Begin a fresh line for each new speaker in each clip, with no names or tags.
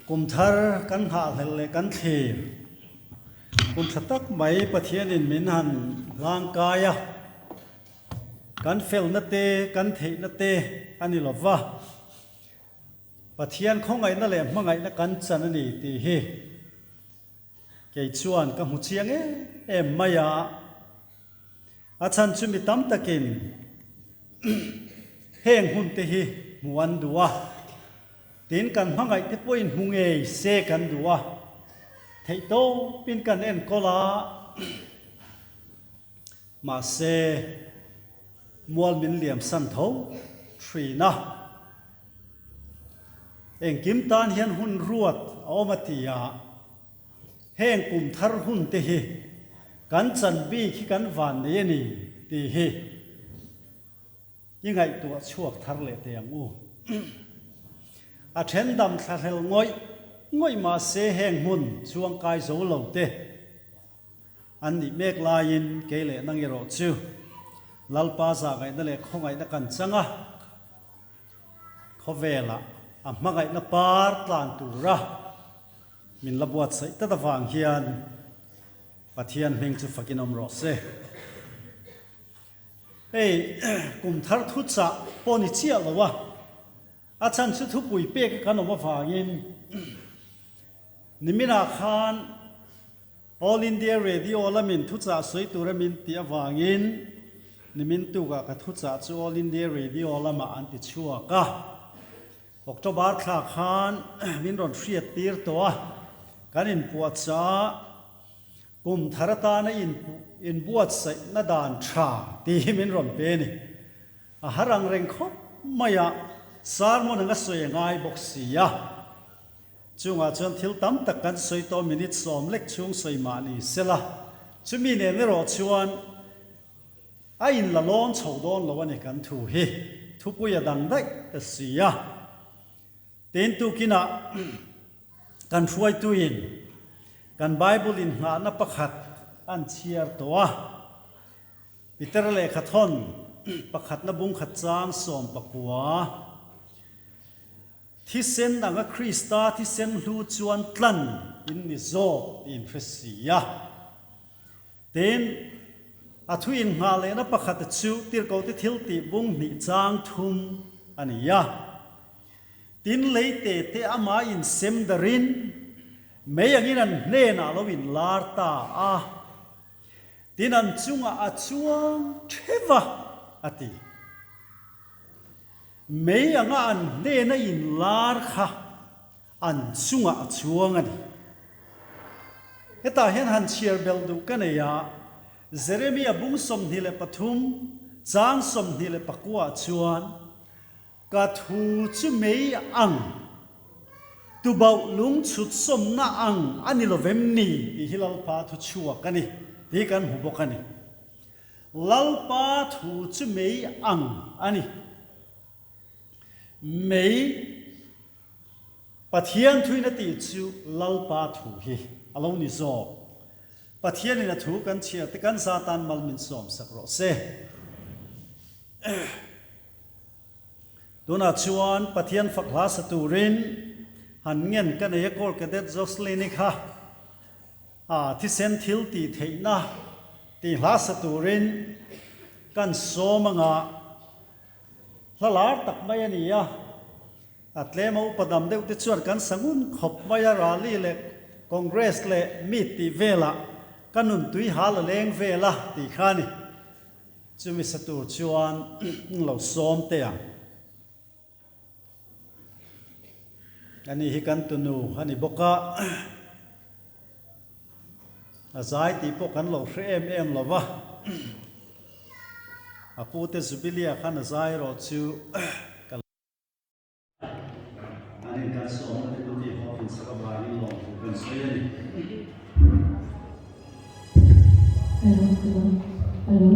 kum thar kan ha hele kan thir kum thatak mai pathian in min han lang kaya kan fel na te kan thei na te ani lova pathian khongai na le mangai na kan chan ani ti hi ke chuan ka mu chiang em maya achan chumi tam takin heng hun te hi muan duwa tin kan mangai te poin hunge se kan duwa thei to pin kan en kola ma se mual min liam san tho thri na eng kim tan hian hun ruat awmatia heng kum thar hun te hi kan chan bi khi kan van ne ni ti hiยิ่งไงตัวชวกทะเลเตียงอูอาเชนดำทะเลง่อยมาเสแห่งหุ่นช่วงกายโซโลเตอันนี้เมกลายินเกเลนังเยโรจูลัลปาซาไงนั่นแหละเขาไงนักกันจังอ่ะเขาเวล่ะอ่ะมาไงนับปาร์ตลานตูระมินระบวดใส่ตะตะฟังเฮียนปะเทียนเฮงจุฟักินอมรอเซกลุ่มทัรทุจะปนิเชียหรอวะอาจารย์ชุดทุปุยเป๊กกันออกมาฝากินนิมินาคาน All India Radio ละมินทุจะสวยตัวละมินตีฝากินนิมินตัวกับทุจะจู All India Radio ละมาอันติชัวกะออกตัวบาร์คลาคานมินรอนเฟียตีร์ตัวกันอินปวดจ้ากลุ่มธารตาในอินบวชใส่นาดานชาตีมินรอนเป็นอาหารังเร่งคบมายาสารมนังสวยง่ายบกเสียจุงอาจารย์ทิลตั้มตะกันสวยตัวมินิสอมเล็กช่วงสวยมานีเสละจุมีเนี่ยรอชวนไอ้ละล้อนชาวดอนละวันนี้กันถูเฮทุปุยดังได้แต่เสียเต็นตุกินะกันช่วยตัวเองกันไบเบิลอินหานับประคัดอันเชียร์ตัวปิตรเลขทอนประคัดนบุงขัดจางสอมปะกัวที่เส้นดังคริสตาที่เส้นลูจวนตลันอินนิโซอินเฟสียเต็นอาทุอินหาเลนับประคัดชูติร์กอติทิลติบุงนิจางทุมอันนี้ยะตินเลยเตเตอามาอินเซมดารินไม่อย่างนี้นั่นเน่นาเราวินลาร์ตาที่นั่นจุงอาจวงเทวะอติไม่อย่างนั้นเน่น่อินลาร์ค่ะอันจุงอาจวงอันเฮตาเห็นหันเชียร์เบลดูกันเนี่ยเจเรมียบุ้งสมนิเลปทุมจางสมนิเลปกัวจวนกัดหูจุไม่อังตูบ่าวลุงชุดสมนาอังอันนี้เราเวมนี่ที่ฮิลลปาทุชัวกันนี่ที่กันหูบกันนี่ลัลปาทุจุไม่อังอันนี้ไม่ปะเทียนทุยนาติจูลัลปาทุฮีอารมณ์นิโซปะเทียนนี่นะทุกันเชียร์แต่กันซาตานมัลมินสอมสักรอเซตัวน่าชวนปะเทียนฝักลาสตูรินหันเงินกันเอกอลกันเด็ดจอสเลนิค่ะที่เซนทิลตีเทน่าตีลาสตูรินกันโซมังละลาตักไม่ยันยาอัตเลมาอุปดมเด็กที่ชวนกันสังุนขบไม่ยาราลีเล็กคอนเกรสเล็กมีตีเวล่กันนุ่นตุยหาละเลงเวล่ตีข้านี่จะมีสตูชวนเราซ้อมเตียงอันนี้ฮิกันตุนูอันนี้บอกว่าใจตีพวกกันเราเฟรมเราวะอาพูดสุบิเลียขันใจเราชูกันอันนี้การสอนในตัวที่เขาเป็นสกบาลีหลอกเป็นสวยนี่ฮัลโหล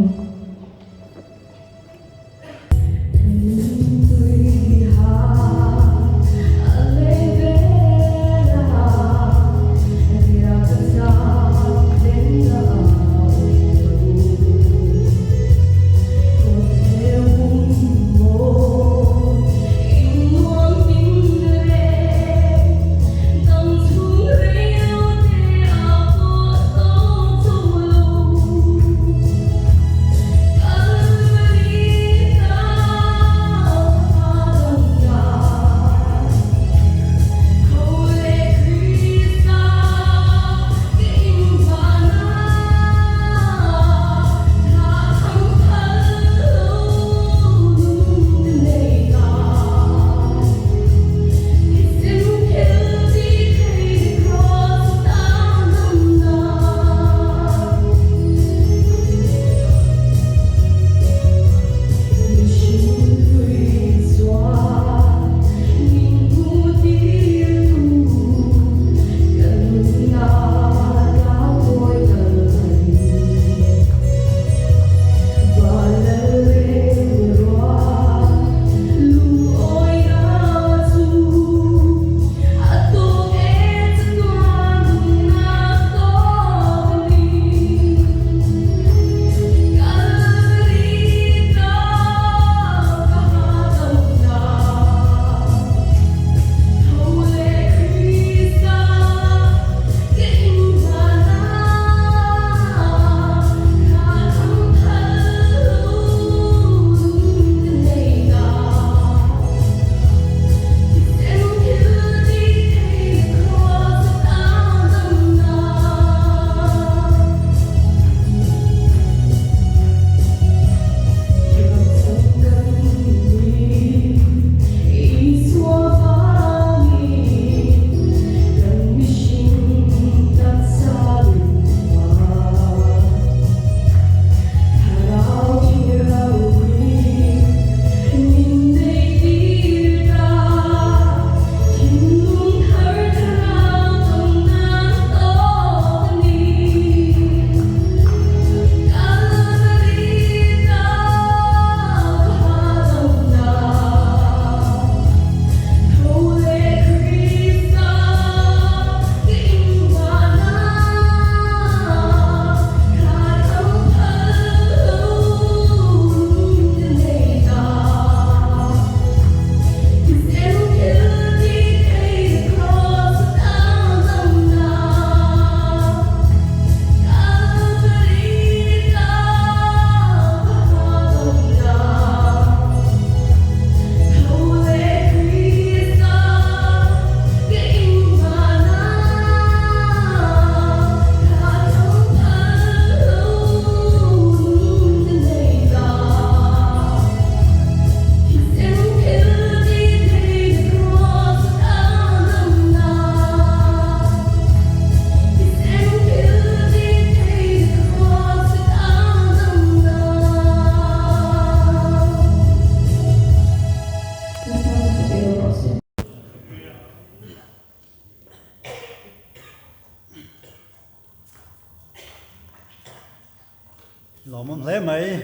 lom hle mai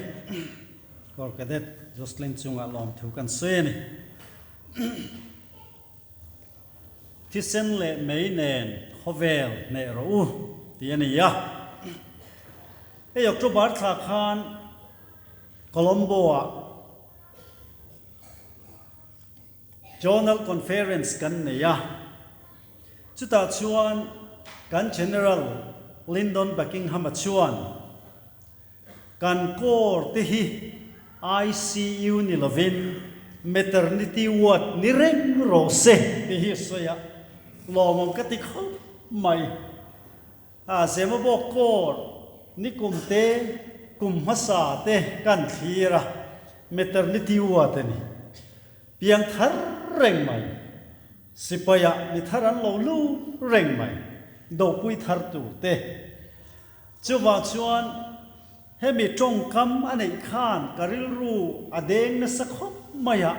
kor kadet Jocelyn chunga lom thu kan se ni thi sen le mei nen hovel ne ro ti ani ya e yok to bar tha khan Colombo journal conference kan ne ya chuta chuan kan general Lyndon Buckingham chuan kan kor te hi ICU ni lovin maternity ward ni reng ro se te hi soya lomom ka ti khom mai a sema bo kor ni kum te kum hasa te kan thira maternity ward ni piang thar reng mai sipaya ni tharan lo lu reng mai do pui thar tu te chuwa chuan hemi trong kam anei khan karil ru adeng na sakhop maya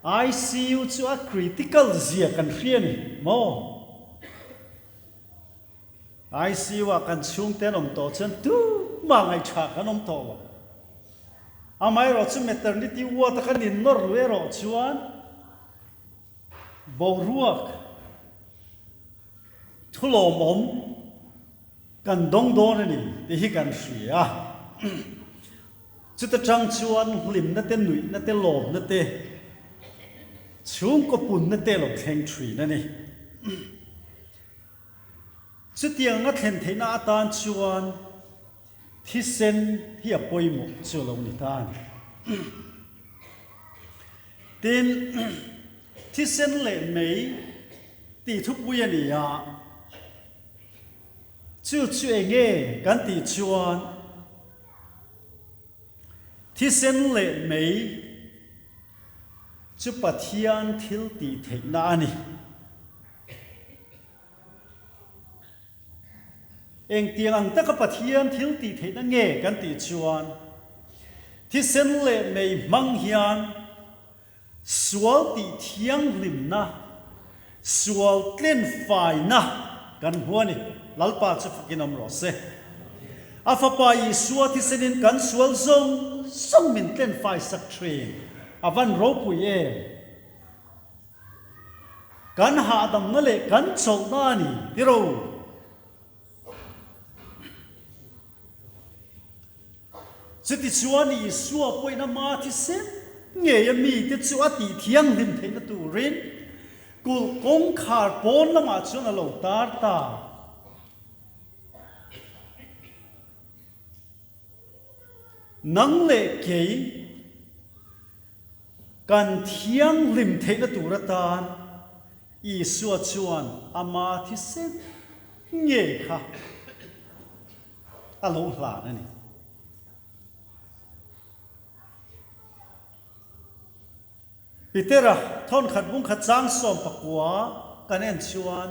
ICU chu a critical zia kan hriani mo ICU a kan chung ten om to chen tu ma ngai tha kan om to wa amai ro chu maternity ward ta kan in nor we ro chuan bo ruak thulo mom kan dong don ni te hi kan hria chu ta chang chuan lim na te nui na te lom na te chung ko pun na te lo thleng thui na ni chu tiang nga thlen theina atan chuan thi sen hi a poimo chu lo ni tan tin thi sen le mei ti thu pui ani ya chu enge kan ti chuan thi sen le mei chu pathian thil ti theina ani eng tiang ang ta ka pathian thil ti theina nge kan ti chuan thi sen le mei mang hian sual ti thiang lim na sual tlen fai na kan huani lalpa chu fakinom ro se afapa I suwa thi senin kan sual zong song min tlen fai sak train avan ro pui e kan ha dam na le kan chol na ni tiro chuti chuan I suwa poi na ma thi sen nge ya mi te chu ati thiang lim theina tu rin kul kong khar pon na ma chuan a lo tar ta nang le ke kan thiang lim theina tur atan I suwa chuan ama thi sen nge kha a lo hla na ni Pitera thon khat bung khat chang som pakwa kan en chuan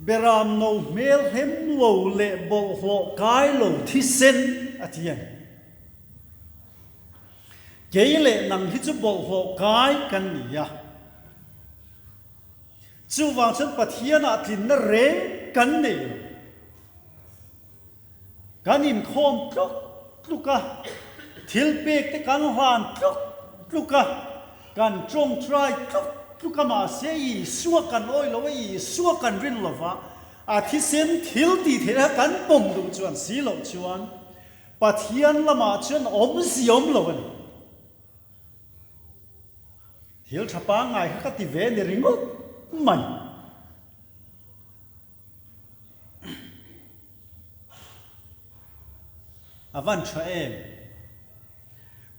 beram no mel hem lo le bol ho kai lo thi sen athian keile nang hi chu bol ho kai kan ni ya chu wang chen pathian a thin na re kan ne kan in khom tlok tluka thil pek te kan han tlok tluka kan trong try tluka ma se I suwa kan oi lo I suwa kan rin lo wa a thi sen thil ti the kan pom du chuan si lo chuan pathian lama chuan om siom lo ani thil thapa ngai ka ti ve ni ringot mai avan tha em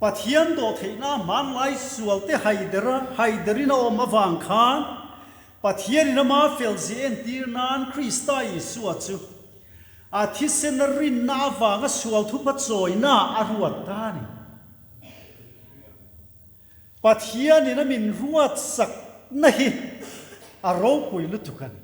pathian do theina man lai sual te haiderina om awang khan pathian ina ma fel zi en tir nan Krista Yesu chu a thi sen rin na awanga sual thu pa choina a ruat ta ni pathian ina min ruat sak na hi a ro pui lu tukan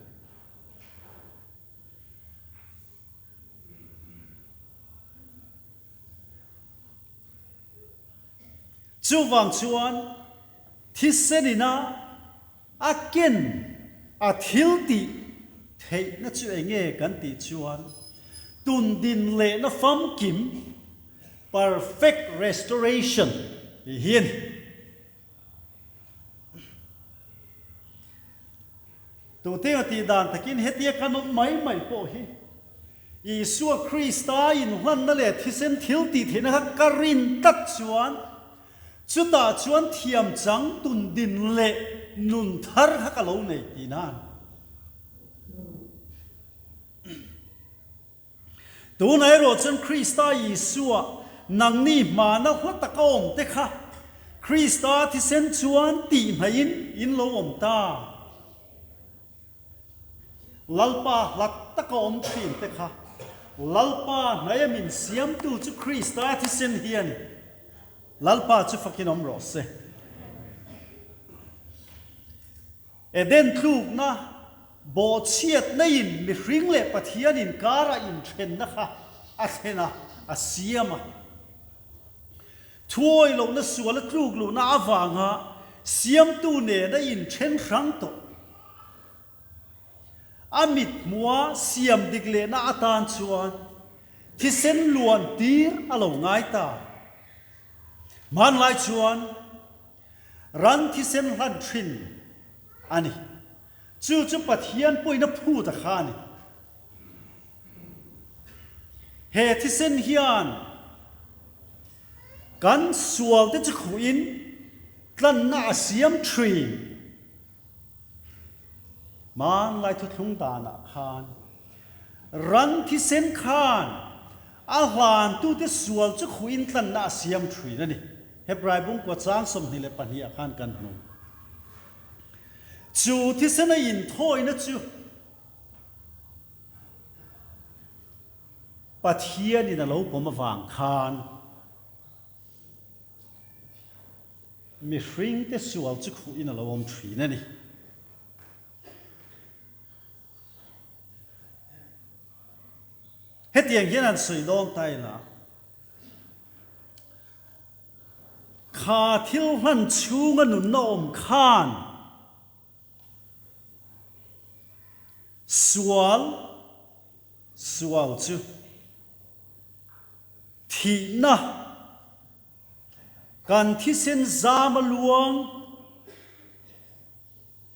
chu wang chuan thi senina aken a thil ti thei na chu enge kan ti chuan tun din le na fam kim perfect restoration hiền tu te ti dan takin hetia kanom mai po hi Isua Christa in hlan na le thisen thil ti thena ha karin tat chuan chuta chuan thiam chang tun din le nun thar ha ka lo nei ti nan tu nai ro chen Christa Isua nang ni ma na hwa ta ka om te kha Christa thisen chuan ti mai in lo om ta lalpa lak ta ka om thin te kha lalpa naya min siam tu chu Christa thi sen hian lalpa chu fakin om ro se eden tluk na bo chiat na in mi hring le pathian in kara in then na kha a thena a siama thuai lo na sual tluk lu na awanga siam tu ne na in then rang to amit mua siam digle na atan chuan thi sen luan tir alo ngai ta man lai chuan ran thi sen hlan thin ani chu pathian poina phu ta khani he thi sen hian kan sual te chu khuin tlan na siam three man lai thu thung ta na khan ran thi sen khan a hlan tu te sual chu khuin tlan na siam three na ni hebrai bung ko chang som ni le pan hi a khan kan nu chu thi sen a in thoi na chu pathian in a lo pom awang khan mi hring te sual chu khuin a lo om three na ni hết tiền hiền an sui dom tai la kha thiêu hlan chung a nun na om khan sual chu thi na kan thi sen zam luang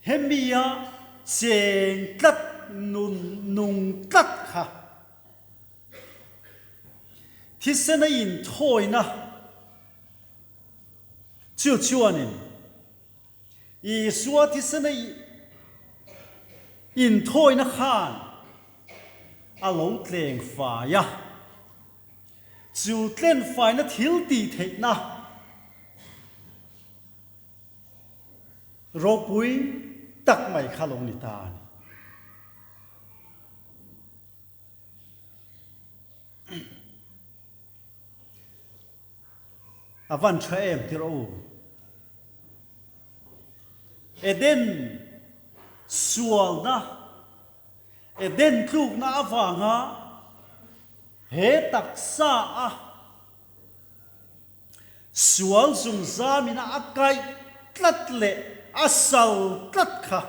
hemia cheng tlat nung tlat kha thi sen a in thoi na chu chuanin I suwa thi sen a in thoi na khan a lo tleng fa ya chu tlen fai na thil ti thei na ro pui tak mai kha lo ni ta avan tha em tiro eden sual na eden tluk na awanga he taksa a sual zung zamina akai tlat le asal tlat kha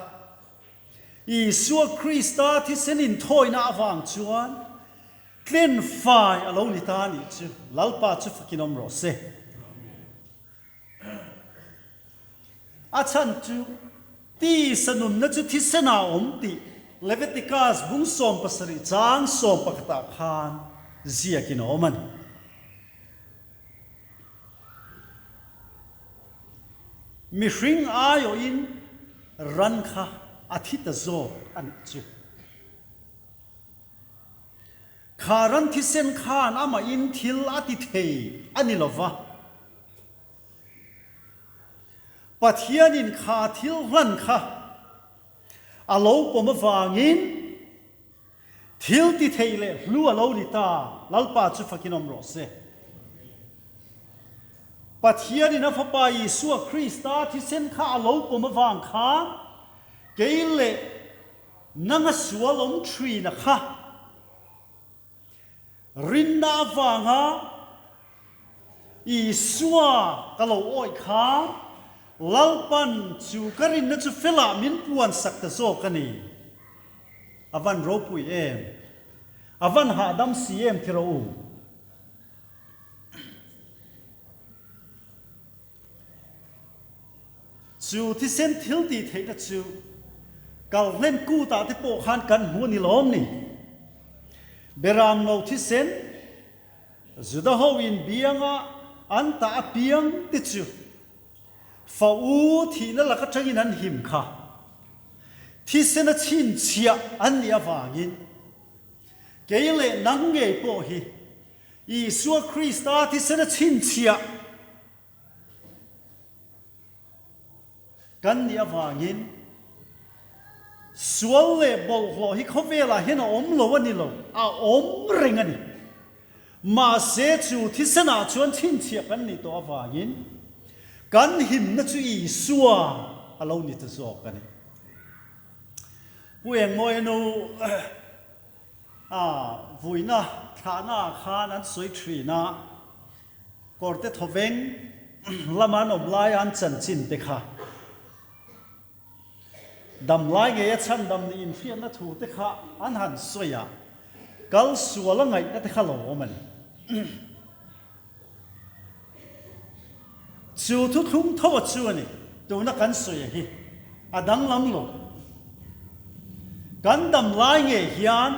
Isua Christa thi senin thoi na awang chuan tlen fai alo ni ta ni chu lalpa chu fakinom ro se achan chu ti sanun na chu thi sena om ti Leviticus bung som pasari chang som pakata khan zia kin oman mi hring ayo in ran kha athita zo an chu kharan thi sen khan ama in thil ati thei anilova pathian in kha thil hlan kha alo pom awangin thil ti thei le hlu alo ni ta lalpa chu fakinom ro se pathian in afapa Isua Christa thi sen kha alo pom awang kha keile nanga sualom tree na kha rinna wanga Isua kalo oi kha lalpan chu karin na chu fela min puan sakta zo kani avan ropui em avan ha dam cm thiro chu thi sen thil ti thei na chu kal len ku ta te po khan kan hu ni lom ni beram no thi sen zuda ho in bianga an ta piang ti chu fa u thi na la ka changin an him kha thi sen a chin chia an ni awangin keile nang nge po hi Isua Krista thi sen a chin chia kan ni awangin sual le bol ho hi khovela hen om lo ani lo a om ring ani ma se chu thi sana chuan chin chia kan ni to awangin kan him na chu Isua alo ni tu zo kan pueng moi no vuina thana khan an soi thri na korte thoveng laman om lai an chan chin te kha dam lai nge chan dam ni in fian na thu te kha an han soya kal suala ngai na te kha lo man chu thu thum thaw chu ani tu na kan soya hi adang lam lo kan dam lai nge hian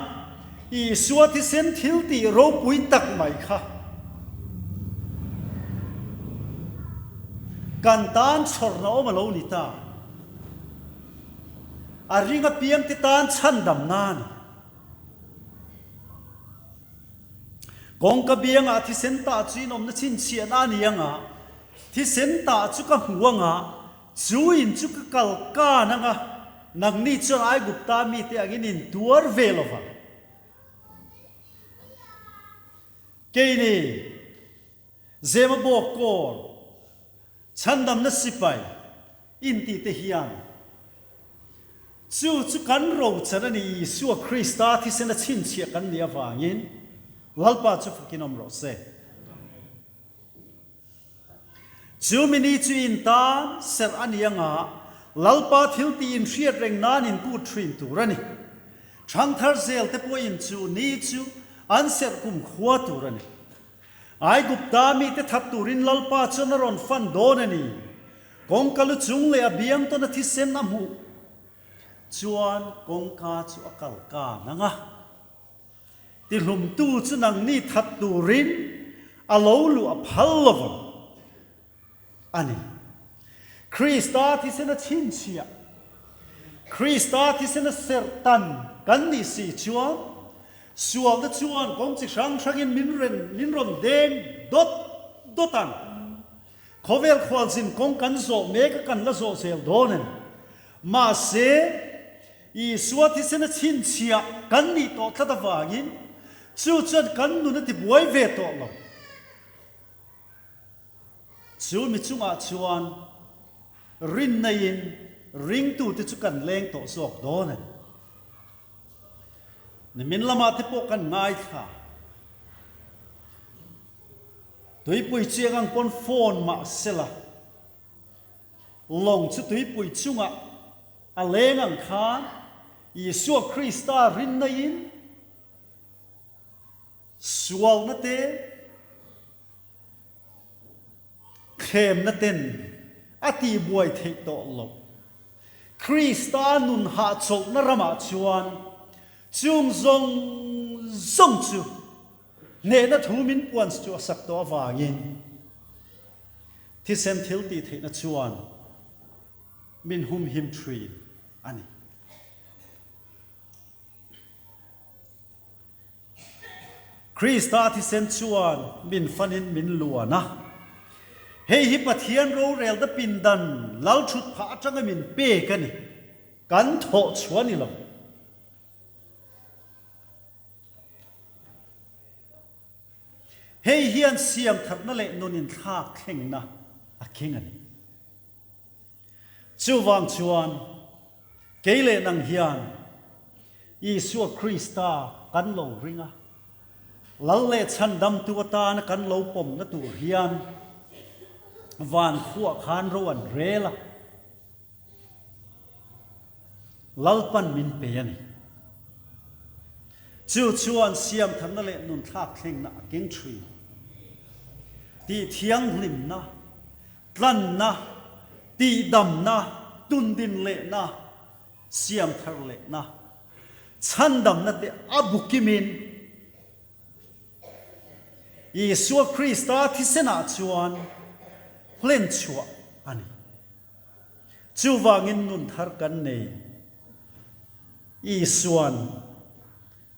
Isua thi sen thil ti ro pui tak mai kha kan tan chor na om lo ni ta a ringa piam ti tan chan dam nan kong ka bianga thi sen ta chin om na chin chia na ni anga thi sen ta chu ka huanga chu in chu ka kal ka na nga nang ni chon ai gupta mi te agin in tuar velova Keini zema bok kor chandam na sipai inti te hian chu kan ro chanani Isua Krista thi sena chin chia kan nia wangin lalpa chu fukinom ro se chu mini chu in ta ser anianga lalpa thil ti in hriat reng nan in pu thrin turani thang thar zel te po in chu ni chu Anser kum khua turani ai gupta mi te that turin lalpa chonaron fan donani kongkalu chung le abiang to na thi sen amu chuan kongka chu akal ka nanga ti hlum tu chu nang ni that turin alo lu a phallova ani Krista thi sen a chin chia Krista thi sen a sertan kan ni si chuan sual da chuan kong chi sang sangin minron deng dotan khovel khwal sin kong kan zo me ka kan la zo sel donen ma se Isua thi sen a chin chia kan ni to thata wangin chu chan kan nu na ti buai ve to lo chu mi chunga chuan rin na in ring tu ti chu kan leng to sok donen ni min lama te po kan ngai kha tui pui chiang ang pon phone ma sela long chu tui pui chunga a leng ang khan Isua Krista rin na in sual na te khem na ten ati buai thei to lo Krista nun ha chok na rama chuan chung zong chu ne na thu min puan chu sak to wangin thi sen thil ti the na chuan min hum him tree ani Krista thi sen chuan min fanin min luana hei hi pathian ro rel da pin dan lal thut pha atanga min pe kani kan tho chuani lo hei hian siam that na le nunin thak kheng na a kheng ani chu wang chuan keile nang hian Isua Krista kan lo ringa lal le chan dam tu ta na kan lo pom na tu hian van khuwa khan ro an rela lalpan min pe ani chu chuan siam tham na le nun thak thleng na keng thui ti thiang lim na tlan na ti dam na tun din le na siam thar le na chan dam na te abukimin Yeshua Christa thi sena chuan hlen chua ani chu wangin nun thar kan nei Isuan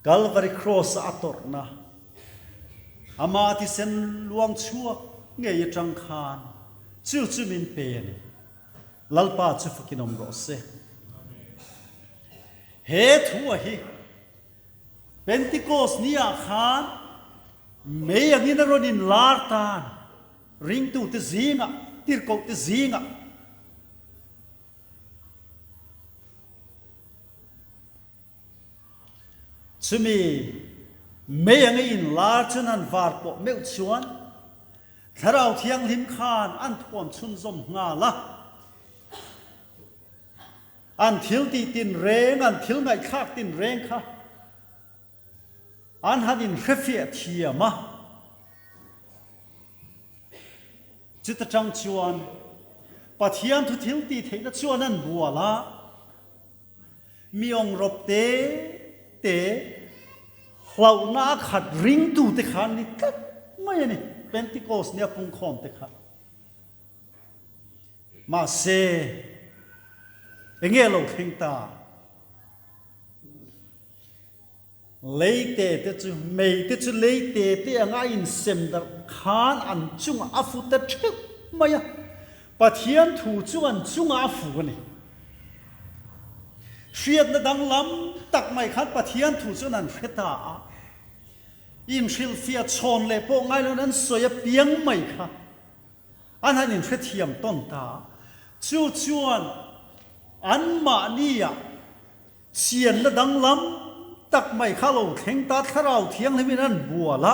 Calvary cross ator na ama thi sen luang chuak ngei tang khan chu chu min pe ni lalpa chu fukinom ro se he thu hi Pentecost nia khan mei angin ronin lartan ring tu te zinga tir ko te zinga chumi mei angin lar chunan var po meu chuan tharau thiang lim khan an thuam chun zom nga la an thil ti tin reng an thil ngai khak tin reng kha an hanin refia thiama chita chang chuan pathian thu thil ti theina chuan an buala miong rop te hlau na khat ring tu te khan ni tat mai ni Pentecost nia pung khom te kha ma se engelo thing ta leite te chu mei te chu leite te anga in sem dar khan an chung afu ta thik maya pathian thu chu an chung afu ni hriat na dang lam tak mai khan pathian thu chu nan hreta in shil fia chon le po ngai lo nan soya piang mai kha an han in hrethiam ton ta chu chuan an ma nia chian na dang lam tak mai kha lo theng ta tharau thiang lemin an buala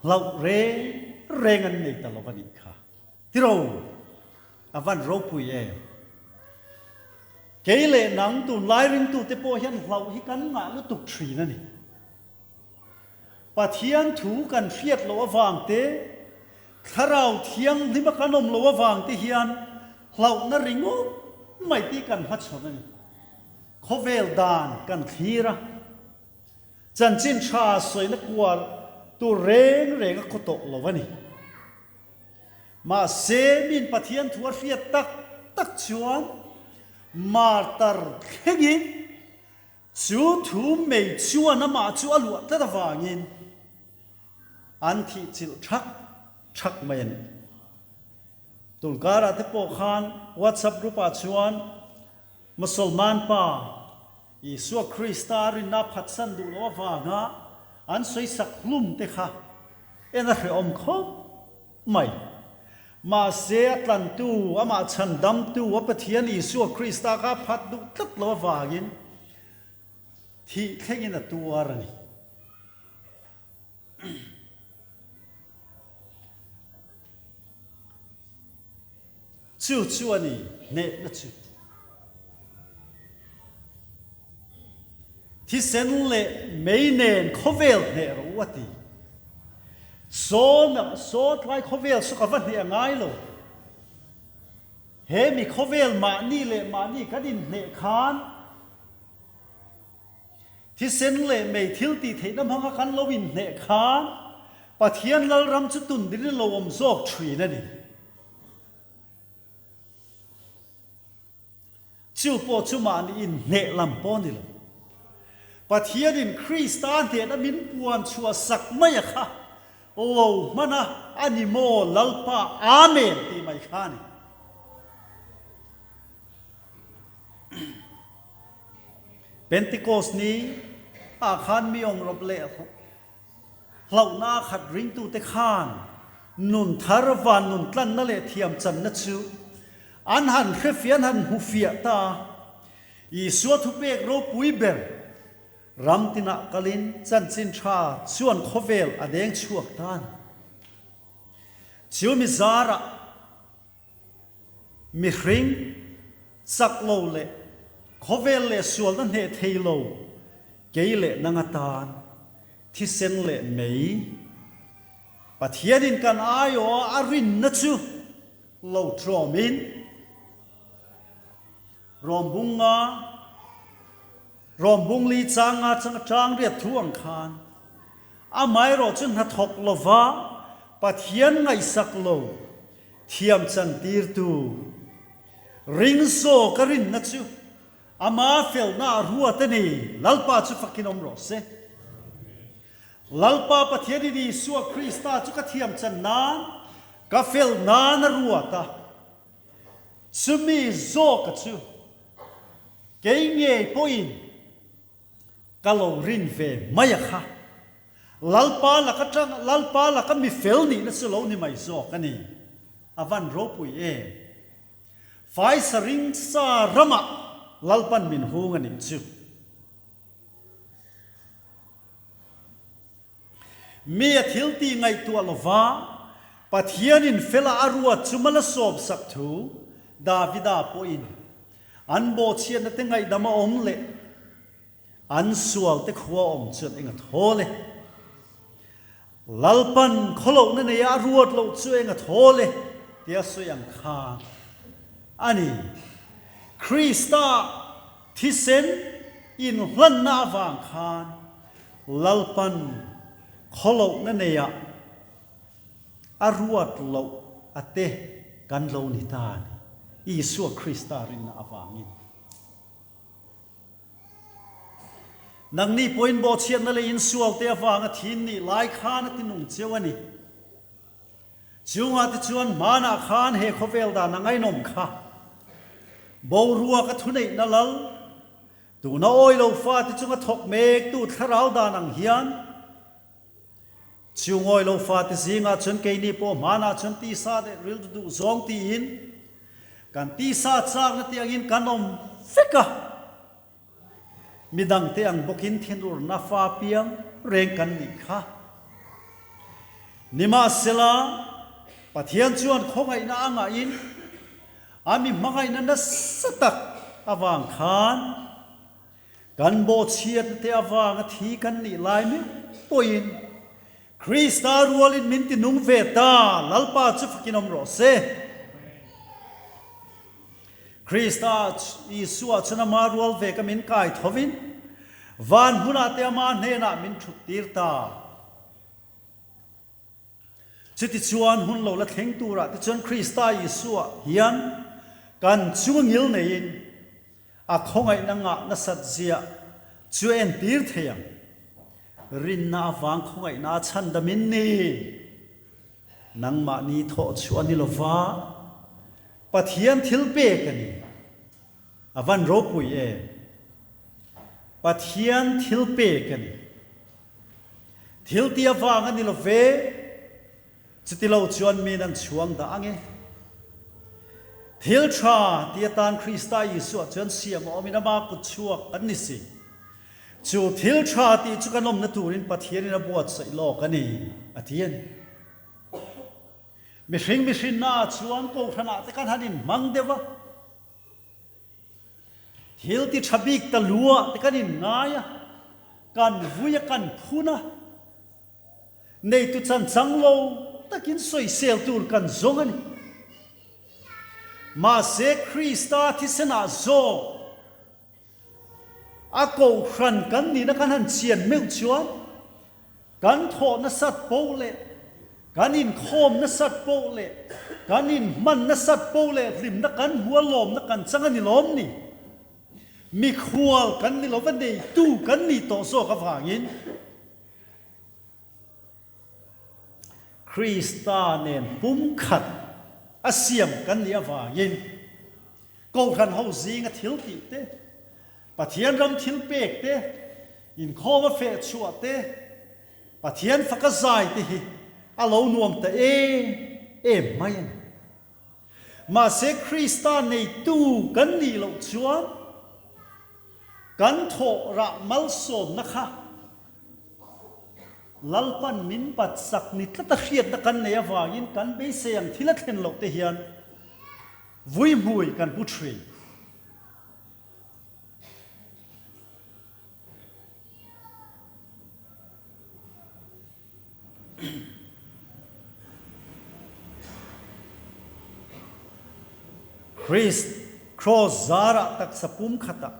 lau reng an nei ta lo bani kha tiro avan ro pui e keile nang tu lai ring tu te po hian hlau hi kan nga lu tuk thri na ni pathian thu kan hriat lo awang te tharau thiang lima kanom lo awang te hian hlau na ringo mai ti kan hat chona ni khovel dan kan thira chan chin tha soi na kwar tu reng ko to lo wani ma se min pathian thu hriat tak chuan martar khegin chu thu mei chuan ama chu alu ta da wangin an thi chil thak mai ani tulkara te po khan WhatsApp group a chuan musulman pa Yeshua Christa rin na phatsan du lo wanga an soi sak hlum te kha ena re om kho mai ma se atlan tu ama chan dam tu wa pathian Yeshua Christa ka phat du tat lo wangin thi thegin a tuar ani chu ani ne na chu thi sen le mei nen khovel ne ro wati so trai khovel so ka van ne ngai lo he mi khovel ma ni ka din ne khan thi sen le mei thil ti theina manga kan lo in ne khan pathian lal ram chu tun din lo om zok thri na ni chu po chu ma ni in ne lam po ni lo pathian in Christan the na min puan chua sak mai kha lo mana animo lalpa amen ti mai khani Pentecost ni a khan mi ong rob le hlau na khat ring tu te khan nun tharwan nun tlan na le thiam chan na chu an han khrefian han hu fia ta I suat hu pek ro pui ber ramtina kalin chan chin tha chuan khovel adeng chuak tan chiu mi zara mi hring sak lo le khovel le sual na he theilo keile nanga tan thi sen le mei pathianin kan ayo arin na chu lo tromin rombung li changa chang riat thuang khan amai ro chun ha thok lova pathian ngai sak lo thiam chan tir tu ring so karin na chu ama fel na ruatani lalpa chu fakinom ro se lalpa pathiani di suwa krista chu ka thiam chan na ka fel na na ruata sumi zo ka chu ke nge poin kalo rin ve maya kha lalpa la ka mi fel ni na chu lo ni mai zo ka ni avan ro pui e fai saring sa rama lalpan min hung ani chu mi athil ti ngai tu alova pathianin fela arua chumala sob sak thu davida poin an bo chian na te ngai dama om le an sual te khwa om chut enga thole lalpan kholo na ne ya ruat lo chu enga thole tia suyang kha ani krista thisen in hlan na wang khan lalpan kholo na ne ya aruat lo ate kan lo ni ta ni isu krista rin awangin nang ni point bo chian na le in sual te awanga thin ni lai khan tinung chewani chunga ti chuan mana khan he khovel da na ngai nom kha bo ruwa ka thunei na lal tu na oi lo fa ti chunga thok mek tu tharau da nang hian chungoi lo fa ti zinga chun ke ni po mana chun ti sa de ril du zong ti in kan ti sa chak na ti angin kanom feka midang te ang bokin thinur na fa piang reng kan ni kha nima sela pathian chuan khongai na anga in ami mangai na na satak awang khan kan bo chiat te awang thi kan ni lai me poin krista rualin min ti nung ve ta lalpa chu fakinom ro se krista isua chuna ma rual ve ka min kai thovin van huna te ma ne na min thut tir ta chiti chuan hun lo la theng tu ra ti chuan krista isua hian kan chungil nein a khongai na nga na sat zia chu en tir theyang rin na wang khongai na chan da min ni nang ma ni tho chuan ni lova pathian thil pe kani avan ro pui e pathian thil pe kani thil tia wang ani love chitilo chuan min an chuang da ange thil tha tia tan krista isu chuan siam omina ma ku chuak an ni si chu thil tha ti chu kanom na turin pathian ina buat sai lo kani athian mi hring na chuan ko thana te kan hanin mang dewa thil ti thabik ta lua te kanin ngaya kan vuya kan phuna nei tu chan changlo takin soi sel tur kan zongani ma se krista thi sena zo a ko khan kan ni na kan han chian meu chuan kan tho na sat po le kan in khom na sat po le kan in man na sat po le rim na kan hua lom na kan changani lom ni mi khual kan ni lovan dei tu kan ni to so ka wangin krista nen pum khat asiam kan ni awangin ko khan ho zinga thil ti te pathian ram thil pek te in khoma fe chua te pathian fakazai te hi alo nuam ta e mai ma se krista nei tu kan ni lo chuan kan tho ra mal som na kha lalpan min pat sak ni tlata khiat na kan nei awangin kan be seng thila thlen lo te hian vui mui kan puthri Christ cross zara tak sapum khata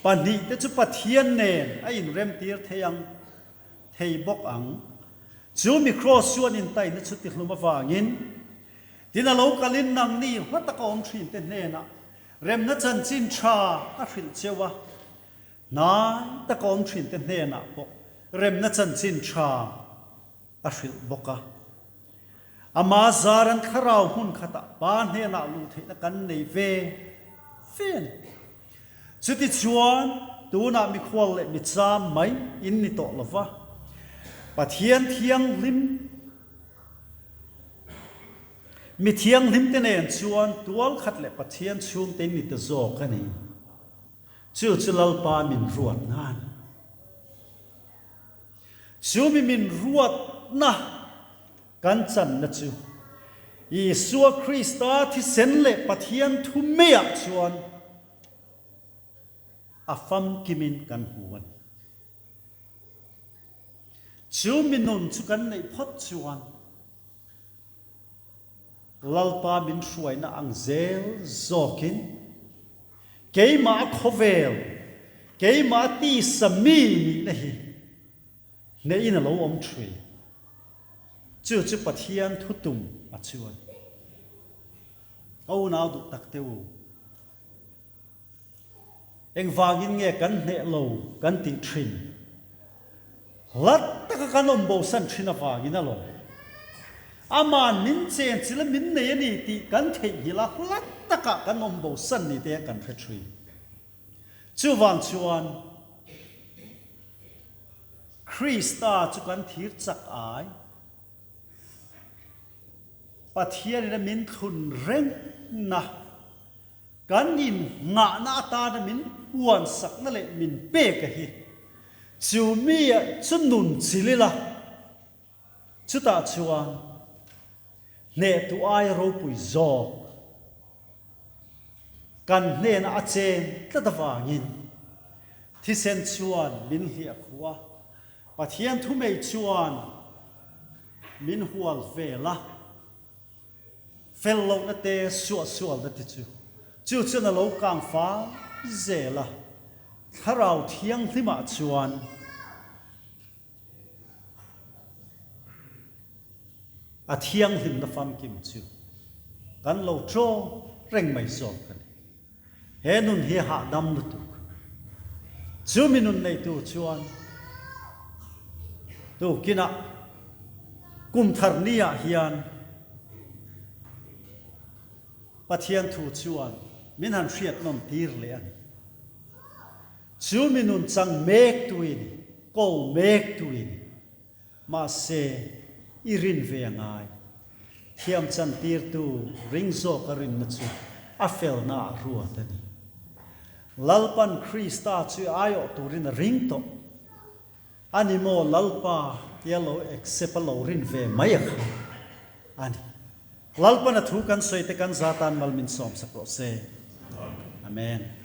pani te chu pathian nen a in rem tir theyang thei bok ang chu mi cross chuan in tai na chu ti hluma wangin tina lo kalin nang ni hata ka om thin te nena rem na chan chin tha a hril chewa na ta ka om thin te nena po rem na chan chin tha a hril boka ama zaran kharau hun khata ban he na lu the na kan nei ve fen chuti chuan tu na mi khwal le mi cham mai in ni to lova pathian thiang lim mi thiang lim te nen chuan tual khat le pathian chung te ni te zo ka ni chu chulal pa min ruat nan chu mi min ruat na kan chan na chu Yeshua Christa thi sen le pathian thu mea chuan afam kimin kan huan chu minun chu kan nei phot chuan lalpa min hruai na ang zel zokin keima khovel keima ti sami ni nahi ne ina lo om three chu pathian thu tum a chuan au nau du tak teu eng wangin nge kan ne lo kan ti thin lat tak kan om bo san thin a wangin a lo aman min chen chila min ne ni ti kan thei hi la lat tak kan om bo san ni te kan thre three chu wang chuan Christa chu kan thir chak ai pathian na min thun reng na kan in nga na ta na min puan sak na le min pe ka hi chu mi chu nun chilila chu ta chuan ne tu ai ro pui zo kan ne na a chen ta da wangin thi sen chuan min hi a khuwa pathian thu mei chuan min hual vela fellow na te sual na ti chu na lo kang fa zela tharau thiang thima chuan a thiang hlim na fam kim chu kan lo tro reng mai zo kan he nun hi ha dam lu tu chu minun nei tu chuan tu kina kum thar nia hian pathian thu chuan min han hriat nom tir le an chu minun chang mek tuin ko mek tuin ma se irin ve ngai thiam chan tir tu ring zo karin na chu a fel na ruwa tani lalpan Christa chu ayo turin ring to animo lalpa yellow except lo rin ve mayak ani lalpa na thu kan soite kan zatan malmin som sa pro se amen